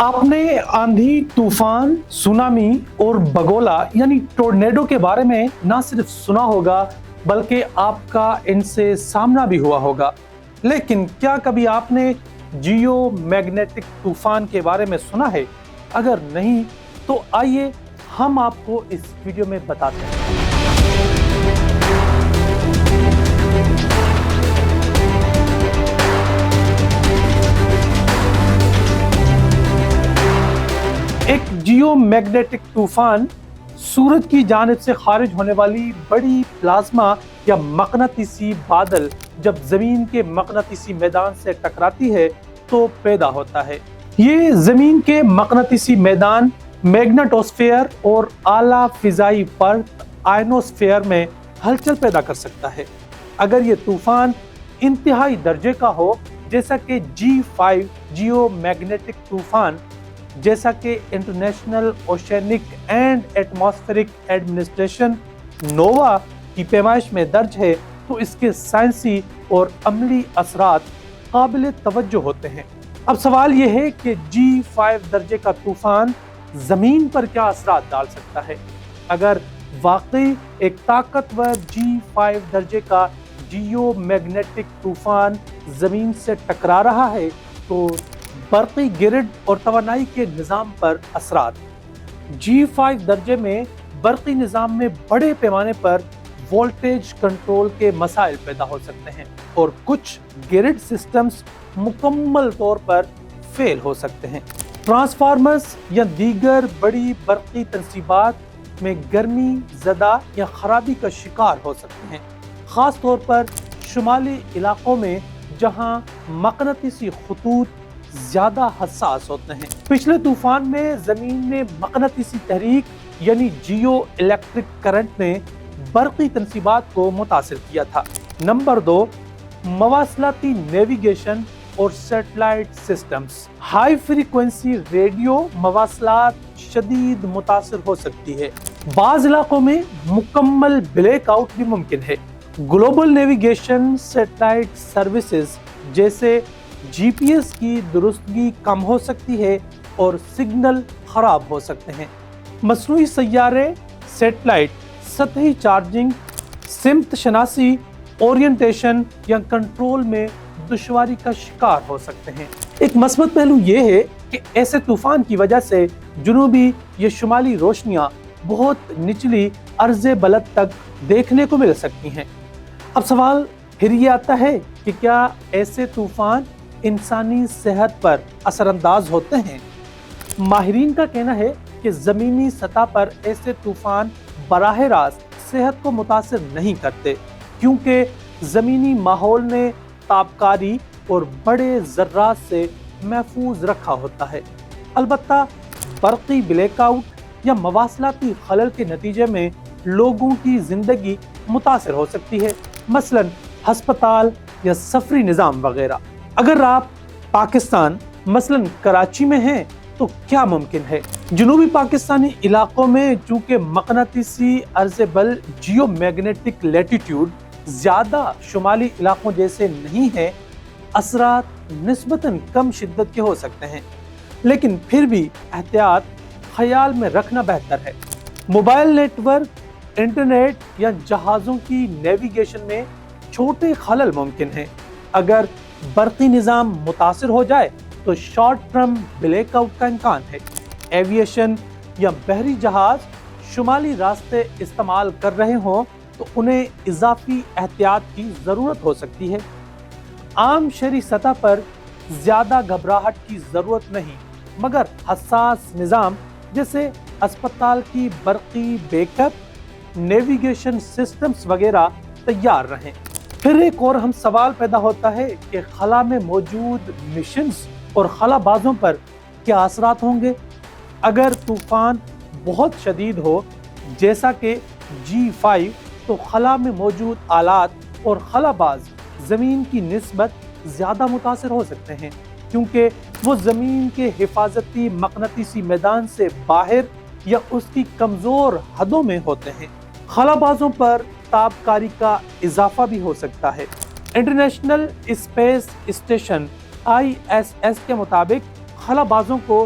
آپ نے آندھی، طوفان، سونامی اور بگولا یعنی ٹورنیڈو کے بارے میں نہ صرف سنا ہوگا بلکہ آپ کا ان سے سامنا بھی ہوا ہوگا، لیکن کیا کبھی آپ نے جیو میگنیٹک طوفان کے بارے میں سنا ہے؟ اگر نہیں تو آئیے ہم آپ کو اس ویڈیو میں بتاتے ہیں۔ ایک جیو میگنیٹک طوفان سورج کی جانب سے خارج ہونے والی بڑی پلازما یا مقناطیسی بادل جب زمین کے مقناطیسی میدان سے ٹکراتی ہے تو پیدا ہوتا ہے۔ یہ زمین کے مقناطیسی میدان میگنیٹوسفیئر اور اعلیٰ فضائی پرت آئنوسفیئر میں ہلچل پیدا کر سکتا ہے۔ اگر یہ طوفان انتہائی درجے کا ہو جیسا کہ G5 جیو میگنیٹک طوفان، جیسا کہ international oceanic and atmospheric administration nova کی پیمائش میں درج ہے، تو اس کے سائنسی اور عملی اثرات قابل توجہ ہوتے ہیں۔ اب سوال یہ ہے کہ G5 درجے کا طوفان زمین پر کیا اثرات ڈال سکتا ہے؟ اگر واقعی ایک طاقتور G5 درجے کا جیو میگنیٹک طوفان زمین سے ٹکرا رہا ہے تو برقی گرڈ اور توانائی کے نظام پر اثرات۔ G5 درجے میں برقی نظام میں بڑے پیمانے پر وولٹیج کنٹرول کے مسائل پیدا ہو سکتے ہیں اور کچھ گرڈ سسٹمز مکمل طور پر فیل ہو سکتے ہیں۔ ٹرانسفارمرز یا دیگر بڑی برقی تنصیبات میں گرمی زدہ یا خرابی کا شکار ہو سکتے ہیں، خاص طور پر شمالی علاقوں میں جہاں مقناطیسی خطوط زیادہ حساس ہوتے ہیں۔ پچھلے طوفان میں زمین میں مقناطیسی تحریک یعنی جیو الیکٹرک کرنٹ نے برقی تنصیبات کو متاثر کیا تھا۔ نمبر 2، مواصلاتی نیویگیشن اور satellite systems. High frequency radio مواصلات شدید متاثر ہو سکتی ہے، بعض علاقوں میں مکمل بلیک آؤٹ بھی ممکن ہے۔ گلوبل نیویگیشن سیٹلائٹ سروسز جیسے GPS کی درستگی کم ہو سکتی ہے اور سگنل خراب ہو سکتے ہیں۔ مصنوعی سیارے، سیٹلائٹ، سطحی چارجنگ، سمت شناسی، اورینٹیشن یا کنٹرول میں دشواری کا شکار ہو سکتے ہیں۔ ایک مثبت پہلو یہ ہے کہ ایسے طوفان کی وجہ سے جنوبی یا شمالی روشنیاں بہت نچلی عرض بلد تک دیکھنے کو مل سکتی ہیں۔ اب سوال پھر یہ آتا ہے کہ کیا ایسے طوفان انسانی صحت پر اثر انداز ہوتے ہیں؟ ماہرین کا کہنا ہے کہ زمینی سطح پر ایسے طوفان براہ راست صحت کو متاثر نہیں کرتے، کیونکہ زمینی ماحول نے تابکاری اور بڑے ذرات سے محفوظ رکھا ہوتا ہے۔ البتہ برقی بلیک آؤٹ یا مواصلاتی خلل کے نتیجے میں لوگوں کی زندگی متاثر ہو سکتی ہے، مثلا ہسپتال یا سفری نظام وغیرہ۔ اگر آپ پاکستان مثلا کراچی میں ہیں تو کیا ممکن ہے؟ جنوبی پاکستانی علاقوں میں چونکہ مقناطیسی عرض بل جیو میگنیٹک لیٹیٹیوڈ زیادہ شمالی علاقوں جیسے نہیں ہے، اثرات نسبتاً کم شدت کے ہو سکتے ہیں، لیکن پھر بھی احتیاط خیال میں رکھنا بہتر ہے۔ موبائل نیٹ ورک، انٹرنیٹ یا جہازوں کی نیویگیشن میں چھوٹے خلل ممکن ہیں۔ اگر برقی نظام متاثر ہو جائے تو شارٹ ٹرم بلیک آؤٹ کا امکان ہے۔ ایویشن یا بحری جہاز شمالی راستے استعمال کر رہے ہوں تو انہیں اضافی احتیاط کی ضرورت ہو سکتی ہے۔ عام شہری سطح پر زیادہ گھبراہٹ کی ضرورت نہیں، مگر حساس نظام جیسے اسپتال کی برقی بیک اپ، نیویگیشن سسٹمز وغیرہ تیار رہیں۔ پھر ایک اور اہم سوال پیدا ہوتا ہے کہ خلا میں موجود مشنز اور خلا بازوں پر کیا اثرات ہوں گے؟ اگر طوفان بہت شدید ہو جیسا کہ G5 تو خلا میں موجود آلات اور خلا باز زمین کی نسبت زیادہ متاثر ہو سکتے ہیں، کیونکہ وہ زمین کے حفاظتی مقناطیسی میدان سے باہر یا اس کی کمزور حدوں میں ہوتے ہیں۔ خلا بازوں پر تابکاری کا اضافہ بھی ہو سکتا ہے۔ انٹرنیشنل اسپیس اسٹیشن ISS کے مطابق خلا بازوں کو